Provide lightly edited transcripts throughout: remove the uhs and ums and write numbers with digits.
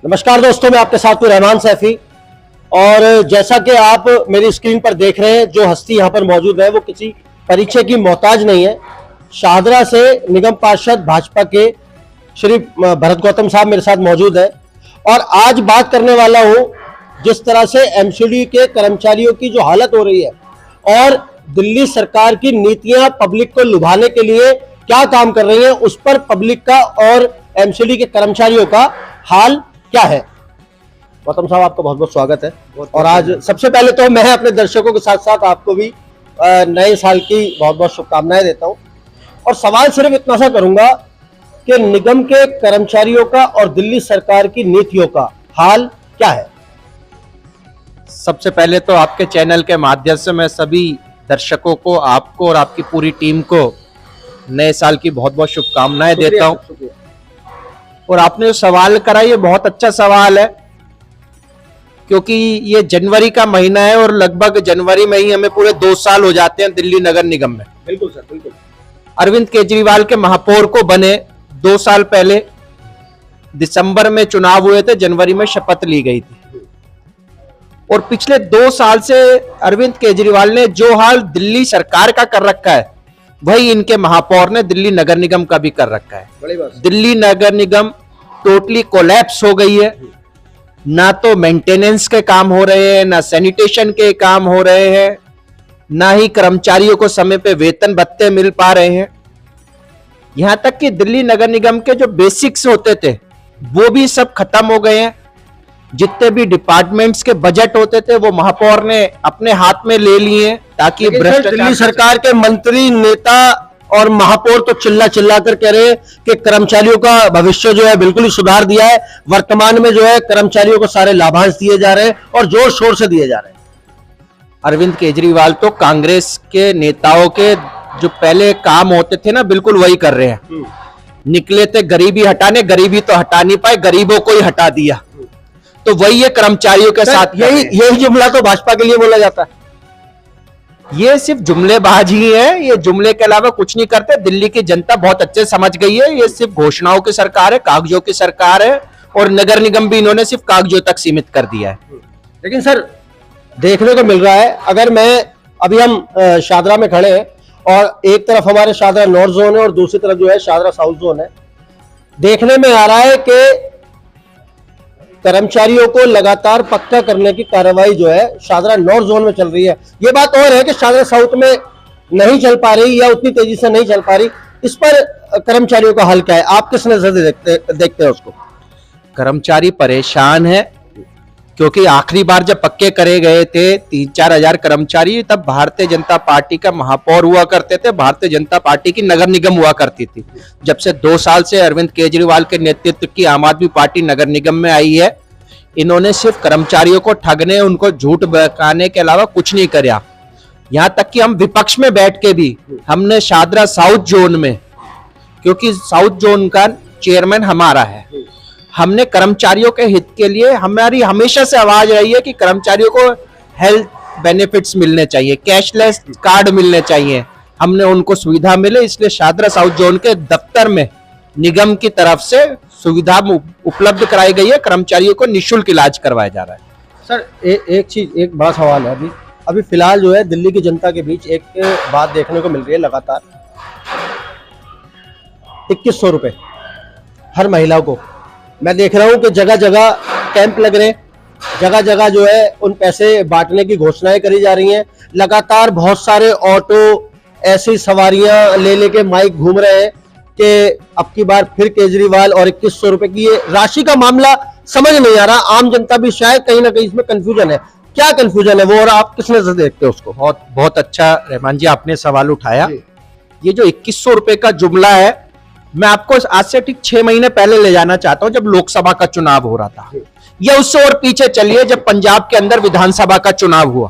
नमस्कार दोस्तों, मैं आपके साथ हूं रहमान सैफी। और जैसा कि आप मेरी स्क्रीन पर देख रहे हैं, जो हस्ती यहां पर मौजूद है वो किसी परिचय की मोहताज नहीं है। शाहदरा से निगम पार्षद भाजपा के श्री भरत गौतम साहब मेरे साथ मौजूद है और आज बात करने वाला हूं जिस तरह से एमसीडी के कर्मचारियों की जो हालत हो रही है और दिल्ली सरकार की नीतियां पब्लिक को लुभाने के लिए क्या काम कर रही हैं, उस पर पब्लिक का और एमसीडी के कर्मचारियों का हाल क्या है। गौतम साहब, आपका बहुत बहुत स्वागत है। और आज सबसे पहले तो मैं अपने दर्शकों के साथ साथ आपको भी नए साल की बहुत बहुत शुभकामनाएं देता हूं और सवाल सिर्फ इतना सा करूंगा कि निगम के कर्मचारियों का और दिल्ली सरकार की नीतियों का हाल क्या है। सबसे पहले तो आपके चैनल के माध्यम से मैं सभी दर्शकों को, आपको और आपकी पूरी टीम को नए साल की बहुत बहुत शुभकामनाएं देता हूं। और आपने जो सवाल करा, ये बहुत अच्छा सवाल है क्योंकि ये जनवरी का महीना है और लगभग जनवरी में ही हमें पूरे 2 साल हो जाते हैं दिल्ली नगर निगम में। बिल्कुल सर, बिल्कुल। अरविंद केजरीवाल के महापौर को बने 2 साल पहले दिसंबर में चुनाव हुए थे, जनवरी में शपथ ली गई थी। और पिछले 2 साल से अरविंद केजरीवाल ने जो हाल दिल्ली सरकार का कर रखा है वही इनके महापौर ने दिल्ली नगर निगम का भी कर रखा है। बड़ी बात। दिल्ली नगर निगम टोटली कोलैप्स हो गई है। ना तो मेंटेनेंस के काम हो रहे हैं, ना सैनिटेशन के काम हो रहे हैं, ना ही कर्मचारियों को समय पे वेतन भत्ते मिल पा रहे हैं। यहां तक कि दिल्ली नगर निगम के जो बेसिक्स होते थे वो भी सब खत्म हो गए हैं। जितने भी डिपार्टमेंट्स के बजट होते थे वो महापौर ने अपने हाथ में ले लिए ताकि दिल्ली सरकार के मंत्री, नेता और महापौर तो चिल्ला चिल्ला कर कह रहे हैं कि कर्मचारियों का भविष्य जो है बिल्कुल ही सुधार दिया है। वर्तमान में जो है कर्मचारियों को सारे लाभांश दिए जा रहे हैं और जोर शोर से दिए जा रहे हैं। अरविंद केजरीवाल तो कांग्रेस के नेताओं के जो पहले काम होते थे ना, बिल्कुल वही कर रहे हैं। निकले थे गरीबी हटाने, गरीबी तो हटा नहीं पाए, गरीबों को ही हटा दिया। तो वही है कर्मचारियों के साथ। यही जुमला तो भाजपा के लिए बोला जाता है। ये सिर्फ जुमलेबाजी है, ये जुमले के अलावा कुछ नहीं करते। दिल्ली की जनता बहुत अच्छे समझ गई है, ये सिर्फ घोषणाओं की सरकार है, कागजों की सरकार है। और नगर निगम भी इन्होंने सिर्फ कागजों तक सीमित कर दिया है। लेकिन सर, देखने को मिल रहा है, अगर अभी हम शाहदरा में खड़े हैं और एक तरफ हमारे शाहदरा नॉर्थ जोन है और दूसरी तरफ जो है शाहदरा साउथ जोन है, देखने में आ रहा है कि कर्मचारियों को लगातार पक्का करने की कार्रवाई जो है शाहदरा नॉर्थ जोन में चल रही है। ये बात और है कि शाहदरा साउथ में नहीं चल पा रही या उतनी तेजी से नहीं चल पा रही। इस पर कर्मचारियों का हाल क्या है, आप किस नजर से देखते हैं उसको? कर्मचारी परेशान है क्योंकि आखिरी बार जब पक्के करे गए थे 3-4 हजार कर्मचारी, तब भारतीय जनता पार्टी का महापौर हुआ करते थे, भारतीय जनता पार्टी की नगर निगम हुआ करती थी। जब से 2 साल से अरविंद केजरीवाल के नेतृत्व की आम आदमी पार्टी नगर निगम में आई है, इन्होंने सिर्फ कर्मचारियों को ठगने, उनको झूठ बकाने के अलावा कुछ नहीं किया। यहां तक कि हम विपक्ष में बैठ के भी हमने शाहदरा साउथ जोन में, क्योंकि साउथ जोन का चेयरमैन हमारा है, हमने कर्मचारियों के हित के लिए, हमारी हमेशा से आवाज रही है कि कर्मचारियों को हेल्थ बेनिफिट्स मिलने चाहिए, कैशलेस कार्ड मिलने चाहिए, हमने उनको सुविधा मिले। इसलिए शाहदरा साउथ जोन के दफ्तर में निगम की तरफ से सुविधा उपलब्ध कराई गई है, कर्मचारियों को निःशुल्क इलाज करवाया जा रहा है। सर, एक बड़ा सवाल है। अभी फिलहाल जो है दिल्ली की जनता के बीच एक बात देखने को मिल रही है लगातार, 2100 रुपए हर महिला को। मैं देख रहा हूं कि जगह जगह कैंप लग रहे हैं, जगह जगह जो है उन पैसे बांटने की घोषणाएं करी जा रही हैं। लगातार बहुत सारे ऑटो ऐसी सवारियां ले लेके माइक घूम रहे हैं कि अब की बार फिर केजरीवाल और 2100 रुपए की ये राशि का मामला समझ नहीं आ रहा। आम जनता भी शायद कहीं ना कहीं इसमें कंफ्यूजन है। क्या कंफ्यूजन है वो, और आप किस नजर से देखते हो उसको? बहुत अच्छा रहमान जी आपने सवाल उठाया। ये जो 2100 रुपए का जुमला है, मैं आपको आज से ठीक 6 महीने पहले ले जाना चाहता हूं, जब लोकसभा का चुनाव हो रहा था, या उससे और पीछे चलिए जब पंजाब के अंदर विधानसभा का चुनाव हुआ।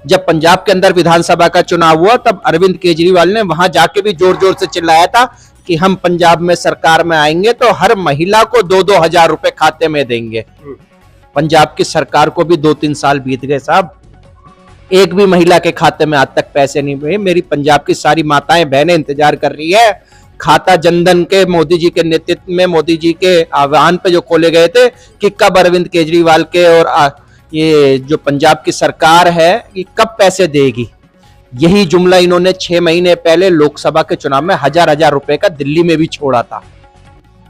जब पंजाब के अंदर विधानसभा का चुनाव हुआ तब अरविंद केजरीवाल ने वहां जाके भी जोर जोर से चिल्लाया था कि हम पंजाब में सरकार में आएंगे तो हर महिला को 2-2 हजार रुपए खाते में देंगे। पंजाब की सरकार को भी 2-3 साल बीत गए साहब, एक भी महिला के खाते में आज तक पैसे नहीं हुए। मेरी पंजाब की सारी माताएं बहनें इंतजार कर रही है खाता जनधन के मोदी जी के नेतृत्व में, मोदी जी के आह्वान पे जो खोले गए थे कि कब अरविंद केजरीवाल के और ये जो पंजाब की सरकार है कि कब पैसे देगी, यही जुमला इन्होंने 6 महीने पहले लोकसभा के चुनाव में हजार रुपए का दिल्ली में भी छोड़ा था।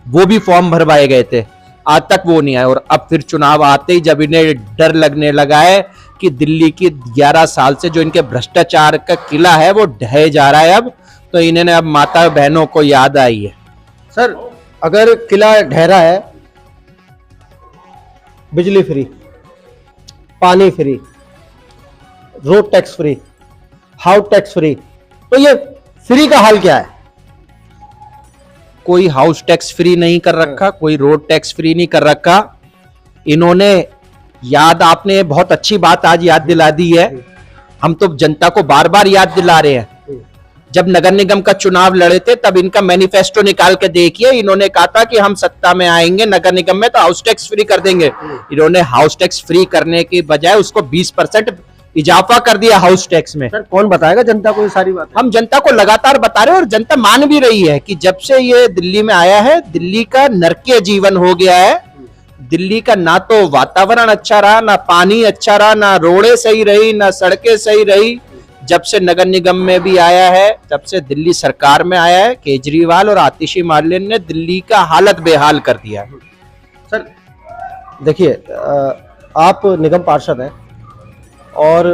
वो भी फॉर्म भरवाए गए थे, आज तक वो नहीं आए। और अब फिर चुनाव आते ही जब इन्हें डर लगने लगा है कि दिल्ली की 11 साल से जो इनके भ्रष्टाचार का किला है वो ढह जा रहा है अब, तो इन्होंने अब माता बहनों को याद आई है। सर, अगर किला ढह रहा है, बिजली फ्री, पानी free, road tax free, house tax free, तो ये फ्री का हाल क्या है? कोई हाउस टैक्स फ्री नहीं कर रखा, कोई रोड टैक्स फ्री नहीं कर रखा इन्होंने। याद, आपने बहुत अच्छी बात आज याद दिला दी है। हम तो जनता को बार बार याद दिला रहे हैं, जब नगर निगम का चुनाव लड़े थे तब इनका मैनिफेस्टो निकाल के देखिए, इन्होंने कहा था कि हम सत्ता में आएंगे नगर निगम में तो हाउस टैक्स फ्री कर देंगे। इन्होंने हाउस टैक्स फ्री करने की बजाय उसको 20% इजाफा कर दिया हाउस टैक्स में। सर, कौन बताएगा जनता को ये सारी बात? हम जनता को लगातार बता रहे हैं और जनता मान भी रही है कि जब से ये दिल्ली में आया है, दिल्ली का नरकीय जीवन हो गया है। दिल्ली का ना तो वातावरण अच्छा रहा, ना पानी अच्छा रहा, ना रोडें सही रही, ना सड़कें सही रही। जब से नगर निगम में भी आया है, जब से दिल्ली सरकार में आया है, केजरीवाल और आतिशी मार्लेन ने दिल्ली का हालत बेहाल कर दिया है। सर देखिए, आप निगम पार्षद हैं और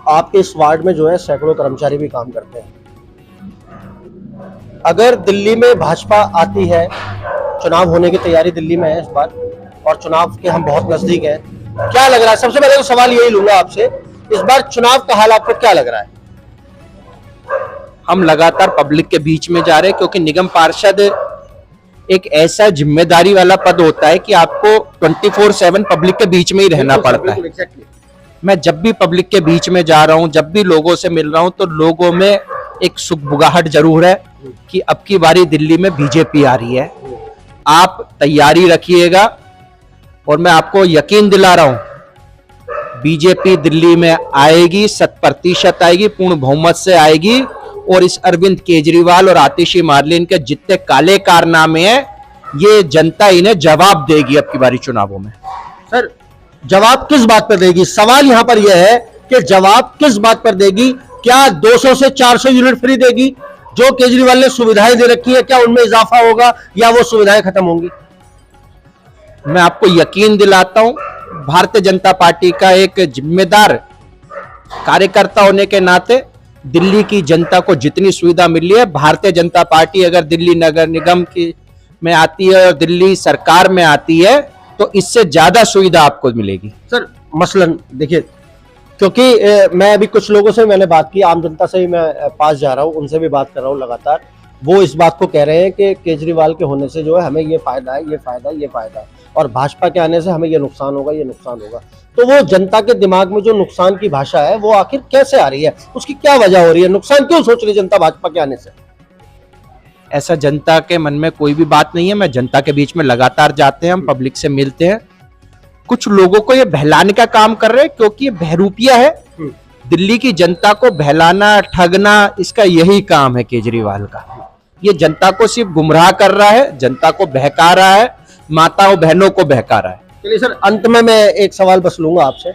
आपके इस वार्ड में जो है सैकड़ों कर्मचारी भी काम करते हैं। अगर दिल्ली में भाजपा आती है, चुनाव होने की तैयारी दिल्ली में है इस बार और चुनाव के हम बहुत नजदीक हैं, क्या लग रहा है? सबसे पहले तो सवाल यही लूंगा आपसे, इस बार चुनाव का हाल आपको क्या लग रहा है? हम लगातार पब्लिक के बीच में जा रहे हैं, क्योंकि निगम पार्षद एक ऐसा जिम्मेदारी वाला पद होता है कि आपको 24/7 पब्लिक के बीच में ही रहना पड़ता है। मैं जब भी पब्लिक के बीच में जा रहा हूं, जब भी लोगों से मिल रहा हूं, तो लोगों में एक सुगबुगाहट जरूर है कि अब की बारी दिल्ली में बीजेपी आ रही है। आप तैयारी रखिएगा और मैं आपको यकीन दिला रहा हूं, बीजेपी दिल्ली में आएगी, 100% आएगी, पूर्ण बहुमत से आएगी। और इस अरविंद केजरीवाल और आतिशी मार्लेन के जितने काले कारनामे हैं, ये जनता इन्हें जवाब देगी अब की बारी चुनावों में। सर, जवाब किस बात पर देगी? सवाल यहां पर यह है कि जवाब किस बात पर देगी? क्या 200 से 400 यूनिट फ्री देगी? जो केजरीवाल ने सुविधाएं दे रखी है, क्या उनमें इजाफा होगा या वो सुविधाएं खत्म होंगी? मैं आपको यकीन दिलाता हूं, भारतीय जनता पार्टी का एक जिम्मेदार कार्यकर्ता होने के नाते दिल्ली की जनता को जितनी सुविधा मिली है, भारतीय जनता पार्टी अगर दिल्ली नगर निगम की में आती है और दिल्ली सरकार में आती है तो इससे ज्यादा सुविधा आपको मिलेगी। सर, मसलन देखिए, क्योंकि मैं अभी कुछ लोगों से मैंने बात की, आम जनता से ही मैं पास जा रहा हूं, उनसे भी बात कर रहा हूं लगातार। वो इस बात को कह रहे हैं कि केजरीवाल के होने से जो है हमें ये फायदा है, ये फायदा है, ये फायदा है, और भाजपा के आने से हमें ये नुकसान होगा, ये नुकसान होगा। तो वो जनता के दिमाग में जो नुकसान की भाषा है वो आखिर कैसे आ रही है? उसकी क्या वजह हो रही है? नुकसान क्यों सोच रही है जनता भाजपा के आने से? ऐसा जनता के मन में कोई भी बात नहीं है। मैं जनता के बीच में लगातार जाते हैं, हम पब्लिक से मिलते हैं। कुछ लोगों को ये बहलाने का काम कर रहे हैं, क्योंकि ये बहरूपिया है। दिल्ली की जनता को बहलाना, ठगना, इसका यही काम है केजरीवाल का। ये जनता को सिर्फ गुमराह कर रहा है, जनता को बहका रहा है, माताओं बहनों को बहका रहा है। चलिए सर, अंत में मैं एक सवाल बस लूंगा आपसे।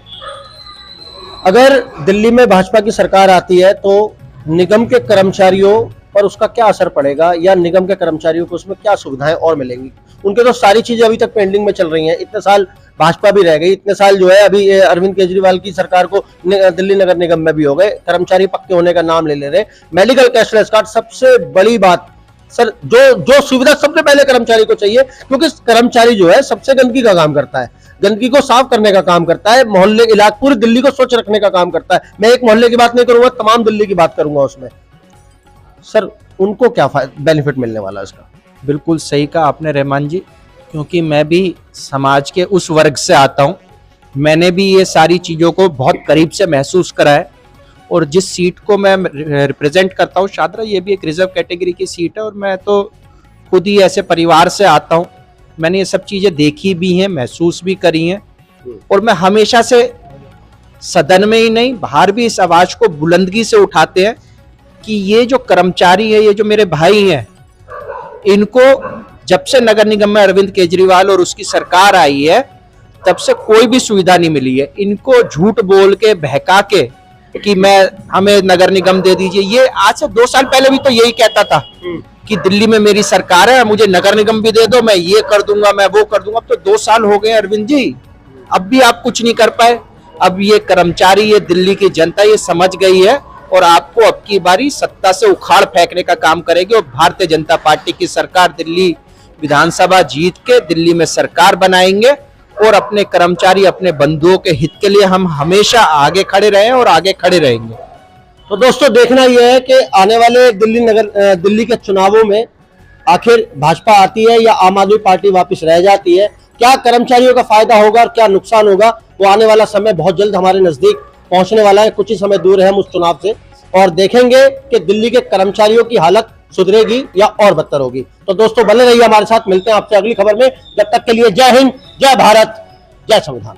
अगर दिल्ली में भाजपा की सरकार आती है तो निगम के कर्मचारियों पर उसका क्या असर पड़ेगा, या निगम के कर्मचारियों को उसमें क्या सुविधाएं और मिलेंगी? उनके तो सारी चीजें अभी तक पेंडिंग में चल रही हैं। इतने साल भाजपा भी रह गई, इतने साल जो है अभी अरविंद केजरीवाल की सरकार को दिल्ली नगर निगम में भी हो गए, कर्मचारी पक्के होने का नाम ले रहे। मेडिकल कैशलेस कार्ड, सबसे बड़ी बात सर, जो सुविधा सबसे पहले कर्मचारी को चाहिए, क्योंकि कर्मचारी जो है सबसे गंदगी का काम करता है, गंदगी को साफ करने का काम करता है, मोहल्ले इलाके पूरी दिल्ली को स्वच्छ रखने का काम करता है। मैं एक मोहल्ले की बात नहीं करूंगा, तमाम दिल्ली की बात करूंगा उसमें। सर, उनको क्या बेनिफिट मिलने वाला है इसका? बिल्कुल सही कहा आपने रहमान जी, क्योंकि मैं भी समाज के उस वर्ग से आता हूं। मैंने भी ये सारी चीज़ों को बहुत करीब से महसूस करा है। और जिस सीट को मैं रिप्रेजेंट करता हूँ, शादरा, ये भी एक रिजर्व कैटेगरी की सीट है, और मैं तो खुद ही ऐसे परिवार से आता हूँ। मैंने ये सब चीज़ें देखी भी हैं, महसूस भी करी हैं, और मैं हमेशा से सदन में ही नहीं, बाहर भी इस आवाज़ को बुलंदगी से उठाते हैं कि ये जो कर्मचारी है, ये जो मेरे भाई हैं, इनको जब से नगर निगम में अरविंद केजरीवाल और उसकी सरकार आई है तब से कोई भी सुविधा नहीं मिली है। इनको झूठ बोल के बहका के कि हमें नगर निगम दे दीजिए, ये आज से 2 साल पहले भी तो यही कहता था कि दिल्ली में मेरी सरकार है, मुझे नगर निगम भी दे दो, मैं ये कर दूंगा, मैं वो कर दूंगा। अब तो 2 साल हो गए अरविंद जी, अब भी आप कुछ नहीं कर पाए। अब ये कर्मचारी, ये दिल्ली की जनता ये समझ गई है और आपको अब की बारी सत्ता से उखाड़ फेंकने का काम करेगी और भारतीय जनता पार्टी की सरकार दिल्ली विधानसभा जीत के दिल्ली में सरकार बनाएंगे और अपने कर्मचारी, अपने बंधुओं के हित के लिए हम हमेशा आगे खड़े रहे और आगे खड़े रहेंगे। तो दोस्तों देखना यह है कि आने वाले दिल्ली के चुनावों में आखिर भाजपा आती है या आम आदमी पार्टी वापस रह जाती है, क्या कर्मचारियों का फायदा होगा और क्या नुकसान होगा, वो आने वाला समय बहुत जल्द हमारे नजदीक पहुंचने वाला है। कुछ ही समय दूर है हम उस चुनाव से और देखेंगे कि दिल्ली के कर्मचारियों की हालत सुधरेगी या और बदतर होगी। तो दोस्तों बने रहिए हमारे साथ, मिलते हैं आपसे अगली खबर में। जब तक के लिए जय हिंद, जय भारत, जय संविधान।